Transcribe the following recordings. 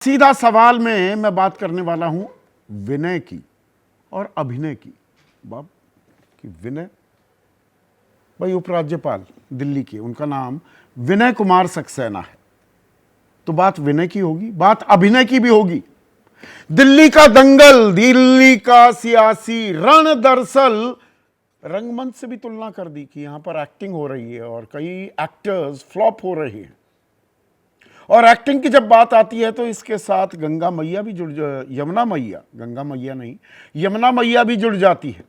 सीधा सवाल में मैं बात करने वाला हूं विनय की और अभिनय की। बाप की विनय भाई उपराज्यपाल दिल्ली के, उनका नाम विनय कुमार सक्सेना है। तो बात विनय की होगी, बात अभिनय की भी होगी। दिल्ली का दंगल, दिल्ली का सियासी रण दरअसल रंगमंच से भी तुलना कर दी कि यहां पर एक्टिंग हो रही है और कई एक्टर्स फ्लॉप हो रहे हैं। और एक्टिंग की जब बात आती है तो इसके साथ गंगा मैया भी यमुना मैया, गंगा मैया नहीं, यमुना मैया भी जुड़ जाती है।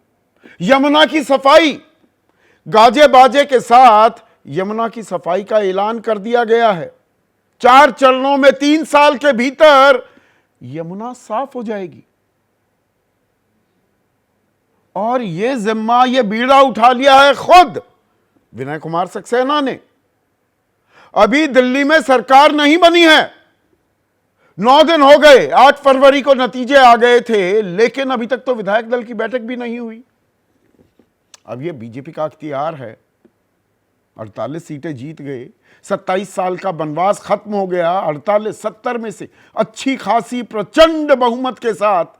यमुना की सफाई, गाजे बाजे के साथ यमुना की सफाई का ऐलान कर दिया गया है। 4 चरणों में 3 साल के भीतर यमुना साफ हो जाएगी। और यह जिम्मा, यह बीड़ा उठा लिया है खुद विनय कुमार सक्सेना ने। अभी दिल्ली में सरकार नहीं बनी है, 9 दिन हो गए, 8 फरवरी को नतीजे आ गए थे, लेकिन अभी तक तो विधायक दल की बैठक भी नहीं हुई। अब यह बीजेपी का अख्तियार है, 48 सीटें जीत गए, 27 साल का वनवास खत्म हो गया, 48 70 में से अच्छी खासी प्रचंड बहुमत के साथ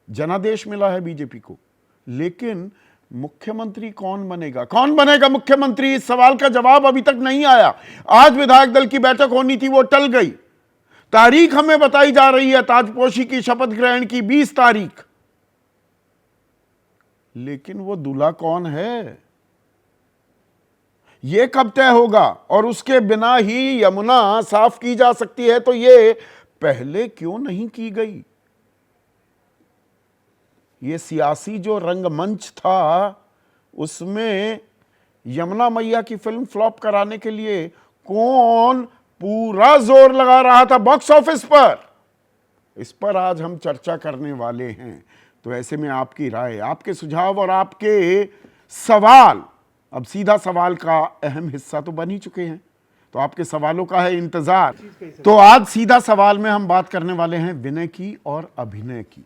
जनादेश मिला है बीजेपी को। लेकिन मुख्यमंत्री कौन बनेगा, कौन बनेगा मुख्यमंत्री, इस सवाल का जवाब अभी तक नहीं आया। आज विधायक दल की बैठक होनी थी, वो टल गई। तारीख हमें बताई जा रही है ताजपोशी की शपथ ग्रहण की 20 तारीख, लेकिन वो दूल्हा कौन है ये कब तय होगा। और उसके बिना ही यमुना साफ की जा सकती है, तो ये पहले क्यों नहीं की गई। ये सियासी जो रंगमंच था, उसमें यमुना मैया की फिल्म फ्लॉप कराने के लिए कौन पूरा जोर लगा रहा था बॉक्स ऑफिस पर, इस पर आज हम चर्चा करने वाले हैं। तो ऐसे में आपकी राय, आपके सुझाव और आपके सवाल, अब सीधा सवाल का अहम हिस्सा तो बन ही चुके हैं, तो आपके सवालों का है इंतजार। तो आज सीधा सवाल में हम बात करने वाले हैं विनय की और अभिनय की।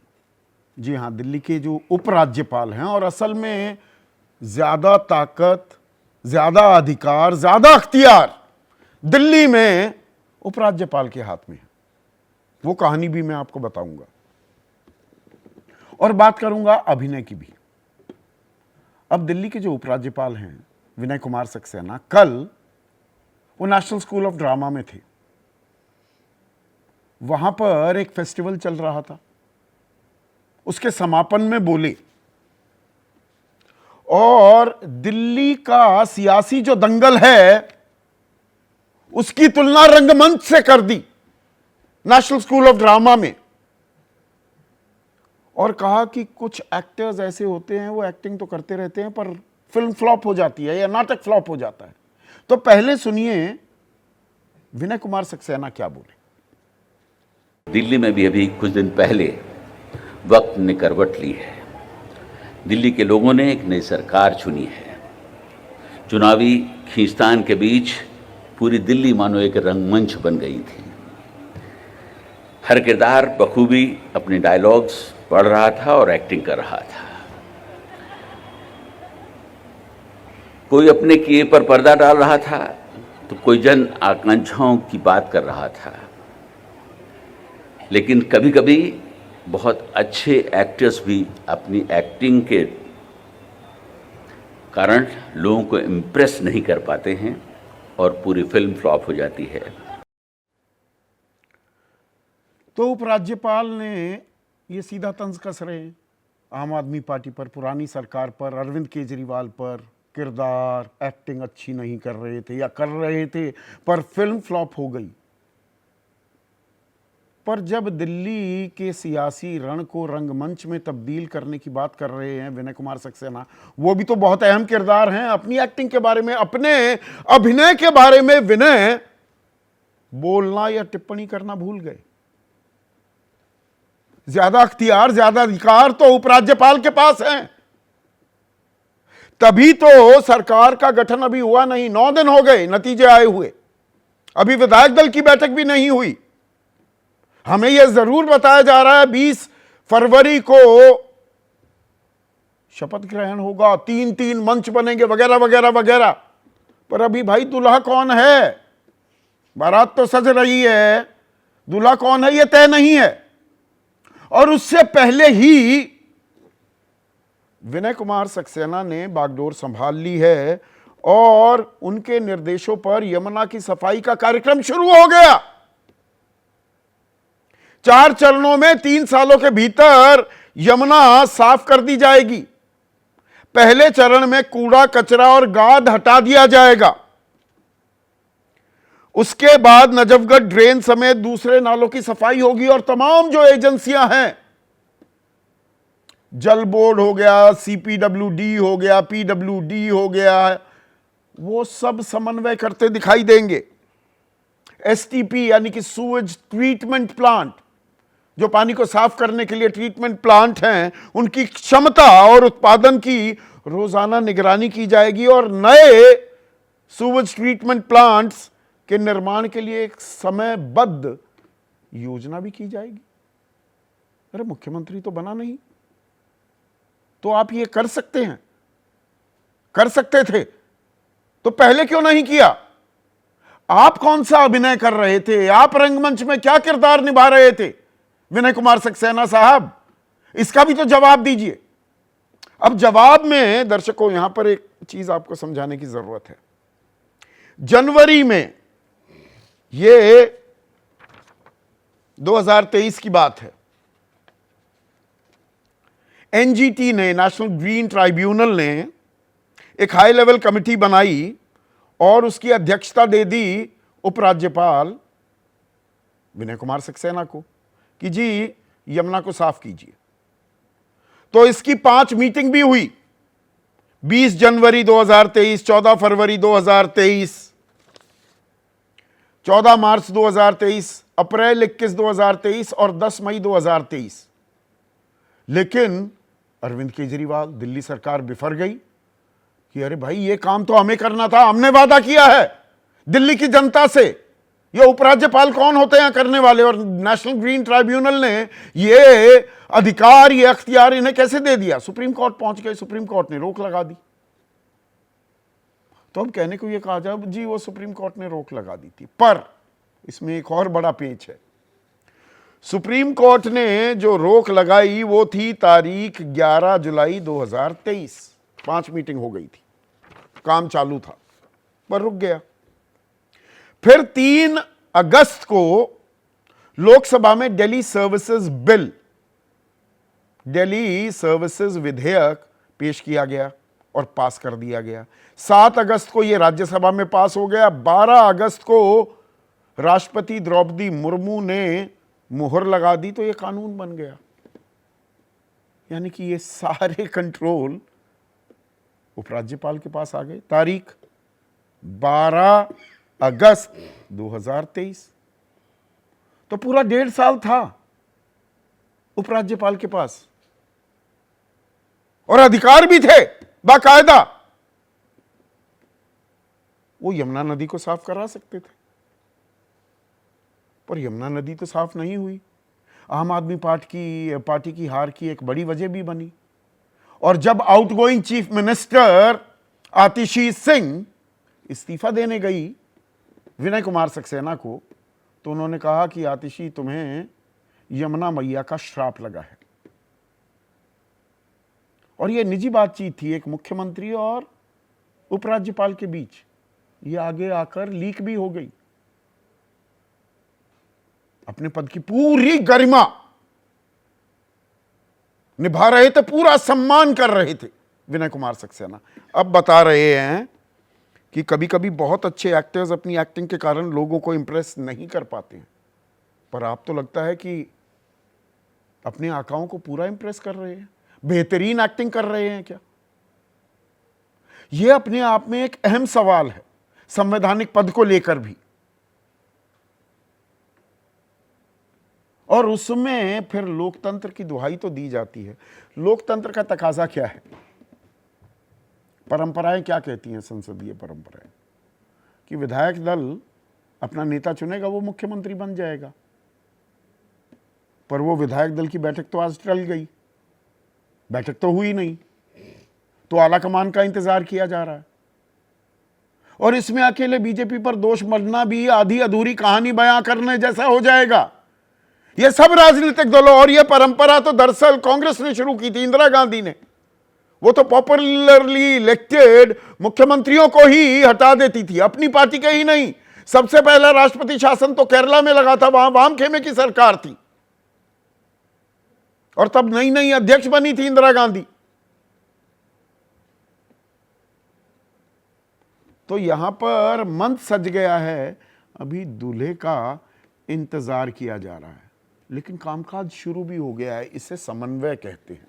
जी हां, दिल्ली के जो उपराज्यपाल हैं, और असल में ज्यादा ताकत, ज्यादा अधिकार, ज्यादा अख्तियार दिल्ली में उपराज्यपाल के हाथ में है। वो कहानी भी मैं आपको बताऊंगा और बात करूंगा अभिनय की भी। अब दिल्ली के जो उपराज्यपाल हैं विनय कुमार सक्सेना, कल वो नेशनल स्कूल ऑफ ड्रामा में थे। वहां पर एक फेस्टिवल चल रहा था, उसके समापन में बोले और दिल्ली का सियासी जो दंगल है उसकी तुलना रंगमंच से कर दी नेशनल स्कूल ऑफ ड्रामा में। और कहा कि कुछ एक्टर्स ऐसे होते हैं, वो एक्टिंग तो करते रहते हैं पर फिल्म फ्लॉप हो जाती है या नाटक फ्लॉप हो जाता है। तो पहले सुनिए विनय कुमार सक्सेना क्या बोले। दिल्ली में भी अभी कुछ दिन पहले वक्त ने करवट ली है। दिल्ली के लोगों ने एक नई सरकार चुनी है। चुनावी खींचतान के बीच पूरी दिल्ली मानो एक रंगमंच बन गई थी। हर किरदार बखूबी अपने डायलॉग्स पढ़ रहा था और एक्टिंग कर रहा था। कोई अपने किए पर पर्दा डाल रहा था, तो कोई जन आकांक्षाओं की बात कर रहा था। लेकिन कभी कभी बहुत अच्छे एक्टर्स भी अपनी एक्टिंग के कारण लोगों को इम्प्रेस नहीं कर पाते हैं और पूरी फिल्म फ्लॉप हो जाती है। तो उपराज्यपाल ने ये सीधा तंज कस रहे हैं आम आदमी पार्टी पर, पुरानी सरकार पर, अरविंद केजरीवाल पर। किरदार, एक्टिंग अच्छी नहीं कर रहे थे या कर रहे थे पर फिल्म फ्लॉप हो गई। पर जब दिल्ली के सियासी रण को रंगमंच में तब्दील करने की बात कर रहे हैं विनय कुमार सक्सेना, वो भी तो बहुत अहम किरदार हैं। अपनी एक्टिंग के बारे में, अपने अभिनय के बारे में विनय बोलना या टिप्पणी करना भूल गए। ज्यादा अख्तियार, ज्यादा अधिकार तो उपराज्यपाल के पास हैं। तभी तो सरकार का गठन अभी हुआ नहीं, 9 दिन हो गए नतीजे आए हुए, अभी विधायक दल की बैठक भी नहीं हुई। हमें यह जरूर बताया जा रहा है 20 फरवरी को शपथ ग्रहण होगा, 3 मंच बनेंगे वगैरह वगैरह वगैरह। पर अभी भाई दूल्हा कौन है, बारात तो सज रही है, दूल्हा कौन है यह तय नहीं है। और उससे पहले ही विनय कुमार सक्सेना ने बागडोर संभाल ली है और उनके निर्देशों पर यमुना की सफाई का कार्यक्रम शुरू हो गया। 4 चरणों में 3 सालों के भीतर यमुना साफ कर दी जाएगी। पहले चरण में कूड़ा कचरा और गाद हटा दिया जाएगा। उसके बाद नजफगढ़ ड्रेन समेत दूसरे नालों की सफाई होगी और तमाम जो एजेंसियां हैं, जल बोर्ड हो गया, सीपीडब्ल्यूडी हो गया, पीडब्ल्यूडी हो गया, वो सब समन्वय करते दिखाई देंगे। एसटीपी यानी कि सूवेज ट्रीटमेंट प्लांट, जो पानी को साफ करने के लिए ट्रीटमेंट प्लांट हैं, उनकी क्षमता और उत्पादन की रोजाना निगरानी की जाएगी और नए सूवेज ट्रीटमेंट प्लांट्स के निर्माण के लिए एक समयबद्ध योजना भी की जाएगी। अरे मुख्यमंत्री तो बना नहीं, तो आप ये कर सकते हैं, कर सकते थे, तो पहले क्यों नहीं किया? आप कौन सा अभिनय कर रहे थे? आप रंगमंच में क्या किरदार निभा रहे थे विनय कुमार सक्सेना साहब? इसका भी तो जवाब दीजिए। अब जवाब में दर्शकों यहां पर एक चीज आपको समझाने की जरूरत है। जनवरी में, ये 2023 की बात है, एनजीटी ने, नेशनल ग्रीन ट्राइब्यूनल ने एक हाई लेवल कमेटी बनाई और उसकी अध्यक्षता दे दी उपराज्यपाल विनय कुमार सक्सेना को कि जी यमुना को साफ कीजिए। तो इसकी 5 मीटिंग भी हुई। 20 जनवरी 2023, 14 फरवरी 2023, 14 मार्च 2023, अप्रैल 21 2023 और 10 मई 2023। लेकिन अरविंद केजरीवाल, दिल्ली सरकार बिफर गई कि अरे भाई ये काम तो हमें करना था, हमने वादा किया है दिल्ली की जनता से। ये उपराज्यपाल कौन होते हैं करने वाले? और नेशनल ग्रीन ट्राइब्यूनल ने ये अधिकार, ये अख्तियार इन्हें कैसे दे दिया? सुप्रीम कोर्ट पहुंच गए, सुप्रीम कोर्ट ने रोक लगा दी। तो अब कहने को ये कहा जाए जी वो सुप्रीम कोर्ट ने रोक लगा दी थी, पर इसमें एक और बड़ा पेच है। सुप्रीम कोर्ट ने जो रोक लगाई वो थी तारीख 11 जुलाई 2023। 5 मीटिंग हो गई थी, काम चालू था, पर रुक गया। फिर 3 अगस्त को लोकसभा में Delhi services bill, Delhi services विधेयक पेश किया गया और पास कर दिया गया। 7 अगस्त को यह राज्यसभा में पास हो गया। 12 अगस्त को राष्ट्रपति द्रौपदी मुर्मू ने मुहर लगा दी तो यह कानून बन गया। यानी कि ये सारे कंट्रोल उपराज्यपाल के पास आ गए। तारीख 12 अगस्त 2023। तो पूरा 1.5 साल था उपराज्यपाल के पास और अधिकार भी थे बाकायदा। वो यमुना नदी को साफ करा सकते थे, पर यमुना नदी तो साफ नहीं हुई। आम आदमी पार्टी की हार की एक बड़ी वजह भी बनी। और जब आउटगोइंग चीफ मिनिस्टर आतिशी सिंह इस्तीफा देने गई विनय कुमार सक्सेना को, तो उन्होंने कहा कि आतिशी तुम्हें यमुना मैया का श्राप लगा है। और यह निजी बातचीत थी एक मुख्यमंत्री और उपराज्यपाल के बीच। यह आगे आकर लीक भी हो गई। अपने पद की पूरी गरिमा निभा रहे थे, पूरा सम्मान कर रहे थे विनय कुमार सक्सेना। अब बता रहे हैं कि कभी कभी बहुत अच्छे एक्टर्स अपनी एक्टिंग के कारण लोगों को इंप्रेस नहीं कर पाते हैं, पर आप तो लगता है कि अपने आकाओं को पूरा इंप्रेस कर रहे हैं, बेहतरीन एक्टिंग कर रहे हैं क्या? यह अपने आप में एक अहम सवाल है संवैधानिक पद को लेकर भी। और उसमें फिर लोकतंत्र की दुहाई तो दी जाती है। लोकतंत्र का तकाजा क्या है? परंपराएं क्या कहती हैं? संसदीय परंपराएं कि विधायक दल अपना नेता चुनेगा, वो मुख्यमंत्री बन जाएगा। पर वो विधायक दल की बैठक तो आज टल गई, बैठक तो हुई नहीं, तो आलाकमान का इंतजार किया जा रहा है। और इसमें अकेले बीजेपी पर दोष मढ़ना भी आधी अधूरी कहानी बयां करने जैसा हो जाएगा। ये सब राजनीतिक दलों, और ये परंपरा तो दरअसल कांग्रेस ने शुरू की थी, इंदिरा गांधी ने। वो तो पॉपुलरली इलेक्टेड मुख्यमंत्रियों को ही हटा देती थी, अपनी पार्टी के ही नहीं। सबसे पहला राष्ट्रपति शासन तो केरला में लगा था, वहां वाम खेमे की सरकार थी, और तब नई नई अध्यक्ष बनी थी इंदिरा गांधी। तो यहां पर मंच सज गया है, अभी दूल्हे का इंतजार किया जा रहा है, लेकिन कामकाज शुरू भी हो गया है। इसे समन्वय कहते हैं।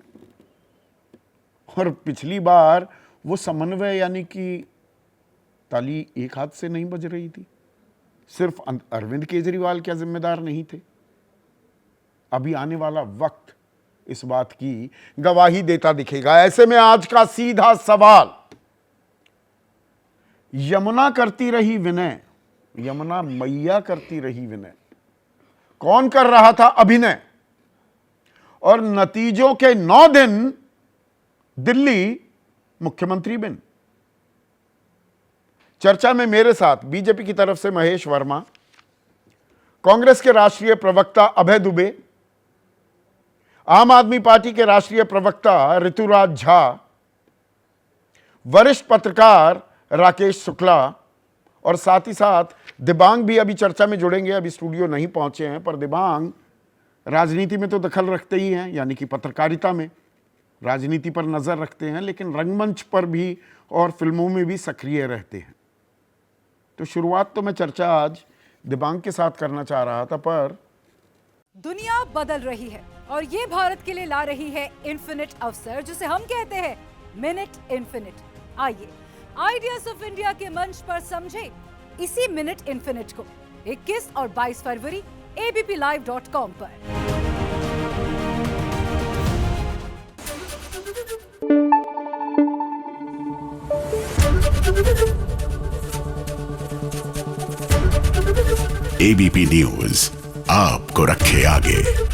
और पिछली बार वो समन्वय यानी कि ताली एक हाथ से नहीं बज रही थी, सिर्फ अरविंद केजरीवाल क्या जिम्मेदार नहीं थे। अभी आने वाला वक्त इस बात की गवाही देता दिखेगा। ऐसे में आज का सीधा सवाल, यमुना करती रही विनय, यमुना मैया करती रही विनय, कौन कर रहा था अभिनय? और नतीजों के 9 दिन दिल्ली मुख्यमंत्री बिन। चर्चा में मेरे साथ बीजेपी की तरफ से महेश वर्मा, कांग्रेस के राष्ट्रीय प्रवक्ता अभय दुबे, आम आदमी पार्टी के राष्ट्रीय प्रवक्ता ऋतुराज झा, वरिष्ठ पत्रकार राकेश शुक्ला, और साथ ही साथ दिबांग भी अभी चर्चा में जुड़ेंगे। अभी स्टूडियो नहीं पहुंचे हैं, पर दिबांग राजनीति में तो दखल रखते ही हैं, यानी कि पत्रकारिता में राजनीति पर नजर रखते हैं, लेकिन रंगमंच पर भी और फिल्मों में भी सक्रिय रहते हैं। तो शुरुआत तो मैं चर्चा आज दिबांग के साथ करना चाह रहा था, पर दुनिया बदल रही है और ये भारत के लिए ला रही है इन्फिनिट अवसर, जिसे हम कहते हैं मिनट इन्फिनिट। आइए आइडियाज ऑफ इंडिया के मंच पर समझे इसी मिनट इन्फिनिट को 21 और 22 फरवरी abplive.com पर। एबीपी न्यूज आपको रखे आगे।